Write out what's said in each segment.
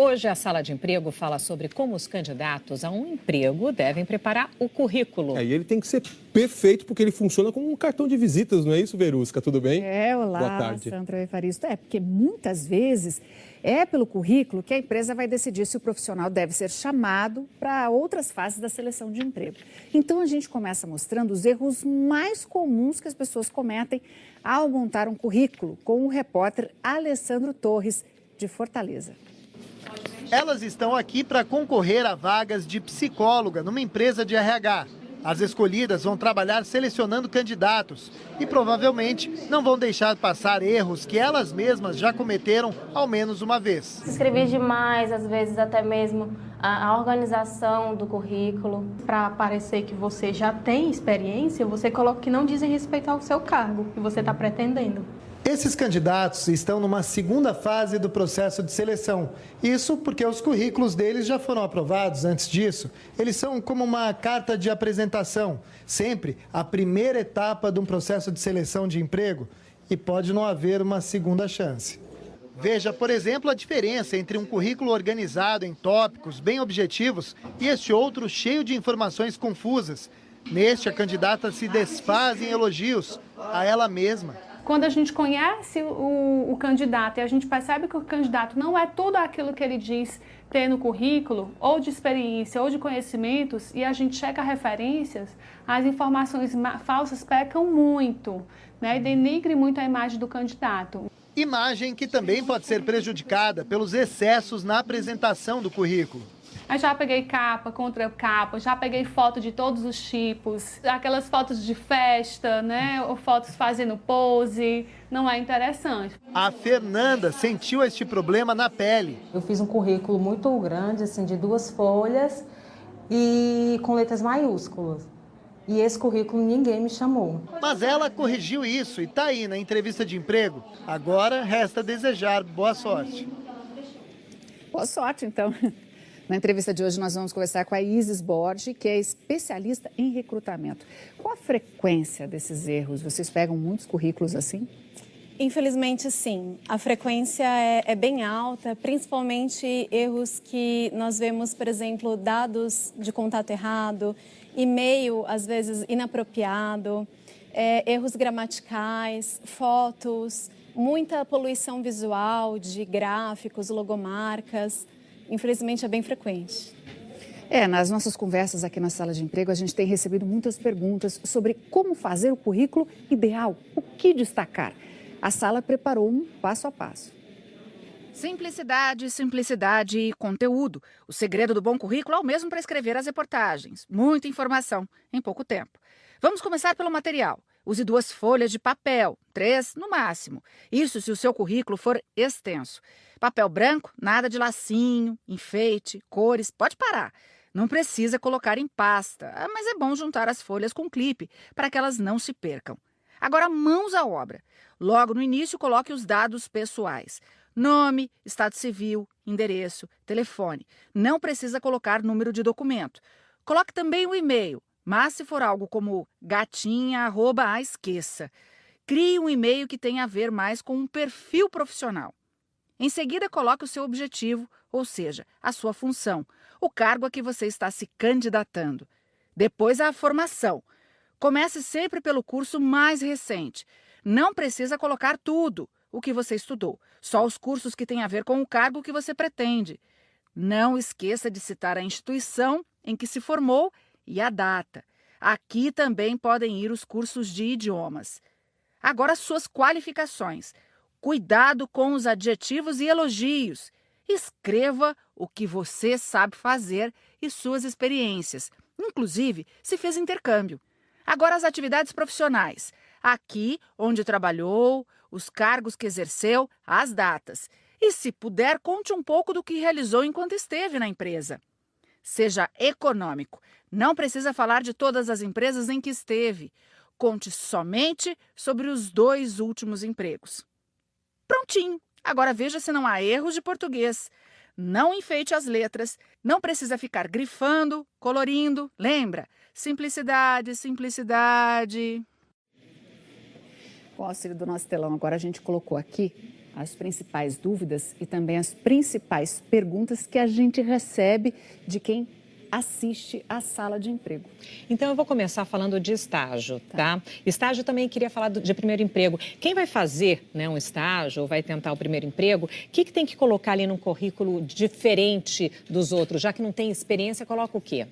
Hoje, a Sala de Emprego fala sobre como os candidatos a um emprego devem preparar o currículo. E ele tem que ser perfeito, porque ele funciona como um cartão de visitas, não é isso, Verusca? Tudo bem? Olá, boa tarde. Sandra Evaristo. Porque muitas vezes é pelo currículo que a empresa vai decidir se o profissional deve ser chamado para outras fases da seleção de emprego. Então, a gente começa mostrando os erros mais comuns que as pessoas cometem ao montar um currículo com o repórter Alessandro Torres, de Fortaleza. Elas estão aqui para concorrer a vagas de psicóloga numa empresa de RH. As escolhidas vão trabalhar selecionando candidatos e provavelmente não vão deixar passar erros que elas mesmas já cometeram ao menos uma vez. Escrevi demais, às vezes até mesmo a organização do currículo. Para parecer que você já tem experiência, você coloca que não dizem respeito ao seu cargo que você está pretendendo. Esses candidatos estão numa segunda fase do processo de seleção. Isso porque os currículos deles já foram aprovados antes disso. Eles são como uma carta de apresentação, sempre a primeira etapa de um processo de seleção de emprego, e pode não haver uma segunda chance. Veja, por exemplo, a diferença entre um currículo organizado em tópicos bem objetivos e este outro cheio de informações confusas. Neste, a candidata se desfaz em elogios a ela mesma. Quando a gente conhece o candidato e a gente percebe que o candidato não é tudo aquilo que ele diz ter no currículo, ou de experiência, ou de conhecimentos, e a gente checa referências, as informações falsas pecam muito, né, e denigre muito a imagem do candidato. Imagem que também pode ser prejudicada pelos excessos na apresentação do currículo. Eu já peguei capa contra capa, já peguei foto de todos os tipos, aquelas fotos de festa, né, ou fotos fazendo pose, não é interessante. A Fernanda sentiu este problema na pele. Eu fiz um currículo muito grande, assim, de 2 folhas e com letras maiúsculas. E esse currículo ninguém me chamou. Mas ela corrigiu isso e está aí na entrevista de emprego. Agora resta desejar boa sorte. Boa sorte, então. Na entrevista de hoje, nós vamos conversar com a Isis Borges, que é especialista em recrutamento. Qual a frequência desses erros? Vocês pegam muitos currículos assim? Infelizmente, sim. A frequência é bem alta, principalmente erros que nós vemos, por exemplo, dados de contato errado, e-mail, às vezes, inapropriado, erros gramaticais, fotos, muita poluição visual de gráficos, logomarcas. Infelizmente, é bem frequente. Nas nossas conversas aqui na Sala de Emprego, a gente tem recebido muitas perguntas sobre como fazer o currículo ideal, o que destacar. A Sala preparou um passo a passo. Simplicidade, simplicidade e conteúdo. O segredo do bom currículo é o mesmo para escrever as reportagens. Muita informação em pouco tempo. Vamos começar pelo material. Use 2 folhas de papel, 3 no máximo. Isso se o seu currículo for extenso. Papel branco, nada de lacinho, enfeite, cores, pode parar. Não precisa colocar em pasta, mas é bom juntar as folhas com clipe para que elas não se percam. Agora, mãos à obra. Logo no início, coloque os dados pessoais. Nome, estado civil, endereço, telefone. Não precisa colocar número de documento. Coloque também o e-mail, mas se for algo como gatinha, esqueça. Crie um e-mail que tenha a ver mais com um perfil profissional. Em seguida, coloque o seu objetivo, ou seja, a sua função, o cargo a que você está se candidatando. Depois, a formação. Comece sempre pelo curso mais recente. Não precisa colocar tudo o que você estudou, só os cursos que têm a ver com o cargo que você pretende. Não esqueça de citar a instituição em que se formou e a data. Aqui também podem ir os cursos de idiomas. Agora, suas qualificações. Cuidado com os adjetivos e elogios. Escreva o que você sabe fazer e suas experiências, inclusive se fez intercâmbio. Agora, as atividades profissionais. Aqui onde trabalhou, os cargos que exerceu, as datas. E, se puder, conte um pouco do que realizou enquanto esteve na empresa. Seja econômico. Não precisa falar de todas as empresas em que esteve. Conte somente sobre os 2 últimos empregos. Prontinho! Agora veja se não há erros de português. Não enfeite as letras. Não precisa ficar grifando, colorindo. Lembra? Simplicidade, simplicidade. Com o auxílio do nosso telão, agora a gente colocou aqui as principais dúvidas e também as principais perguntas que a gente recebe de quem assiste à sala de emprego. Então, eu vou começar falando de estágio, tá? Estágio também queria falar de primeiro emprego. Quem vai fazer, né, um estágio ou vai tentar o primeiro emprego, o que tem que colocar ali num currículo diferente dos outros? Já que não tem experiência, coloca o quê?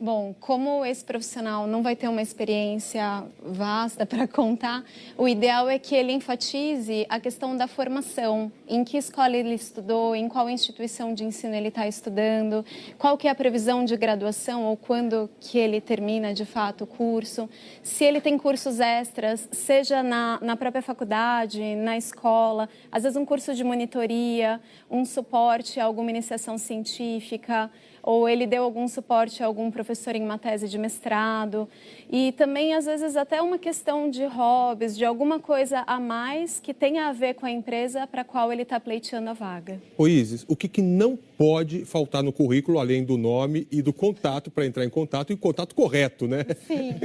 Bom, como esse profissional não vai ter uma experiência vasta para contar, o ideal é que ele enfatize a questão da formação, em que escola ele estudou, em qual instituição de ensino ele está estudando, qual que é a previsão de graduação ou quando que ele termina de fato o curso, se ele tem cursos extras, seja na própria faculdade, na escola, às vezes um curso de monitoria, um suporte a alguma iniciação científica, ou ele deu algum suporte a algum professor em uma tese de mestrado. E também, às vezes, até uma questão de hobbies, de alguma coisa a mais que tenha a ver com a empresa para a qual ele está pleiteando a vaga. Ô Isis, o que não pode faltar no currículo, além do nome e do contato, para entrar em contato, e o contato correto, né? Sim.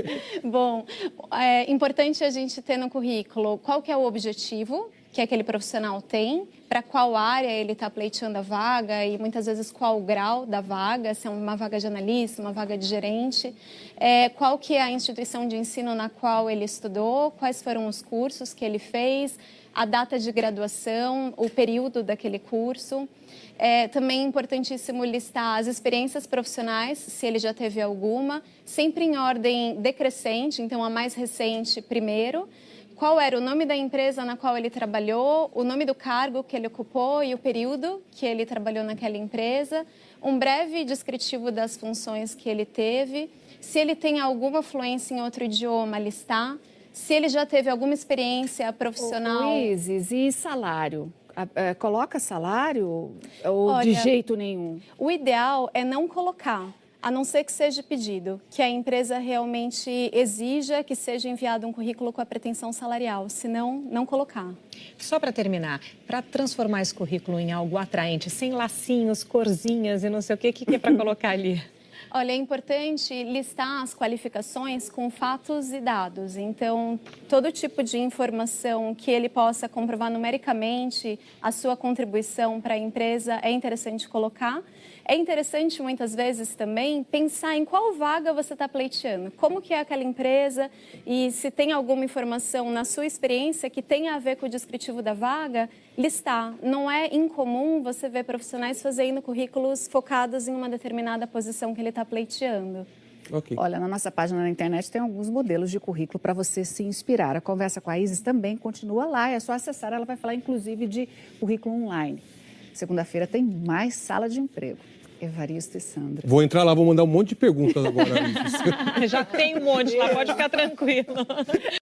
Bom, é importante a gente ter no currículo qual que é o objetivo que aquele profissional tem, para qual área ele está pleiteando a vaga e muitas vezes qual o grau da vaga, se é uma vaga de analista, uma vaga de gerente, qual que é a instituição de ensino na qual ele estudou, quais foram os cursos que ele fez, a data de graduação, o período daquele curso. Também é importantíssimo listar as experiências profissionais, se ele já teve alguma, sempre em ordem decrescente, então a mais recente primeiro. Qual era o nome da empresa na qual ele trabalhou, o nome do cargo que ele ocupou e o período que ele trabalhou naquela empresa, um breve descritivo das funções que ele teve, se ele tem alguma fluência em outro idioma, listar, se ele já teve alguma experiência profissional. Isis, e salário? Coloca salário ou Olha, de jeito nenhum? O ideal é não colocar, a não ser que seja pedido, que a empresa realmente exija que seja enviado um currículo com a pretensão salarial, senão não colocar. Só para terminar, para transformar esse currículo em algo atraente, sem lacinhos, corzinhas e não sei o que é para colocar ali? Olha, é importante listar as qualificações com fatos e dados. Então, todo tipo de informação que ele possa comprovar numericamente a sua contribuição para a empresa é interessante colocar. É interessante, muitas vezes, também pensar em qual vaga você está pleiteando, como que é aquela empresa e se tem alguma informação na sua experiência que tenha a ver com o descritivo da vaga, listar. Não é incomum você ver profissionais fazendo currículos focados em uma determinada posição que ele está pleiteando. Okay. Olha, na nossa página na internet tem alguns modelos de currículo para você se inspirar. A conversa com a Isis também continua lá, é só acessar, ela vai falar inclusive de currículo online. Segunda-feira tem mais sala de emprego. Evaristo e Sandra. Vou entrar lá, vou mandar um monte de perguntas agora. Já tem um monte lá, pode ficar tranquilo.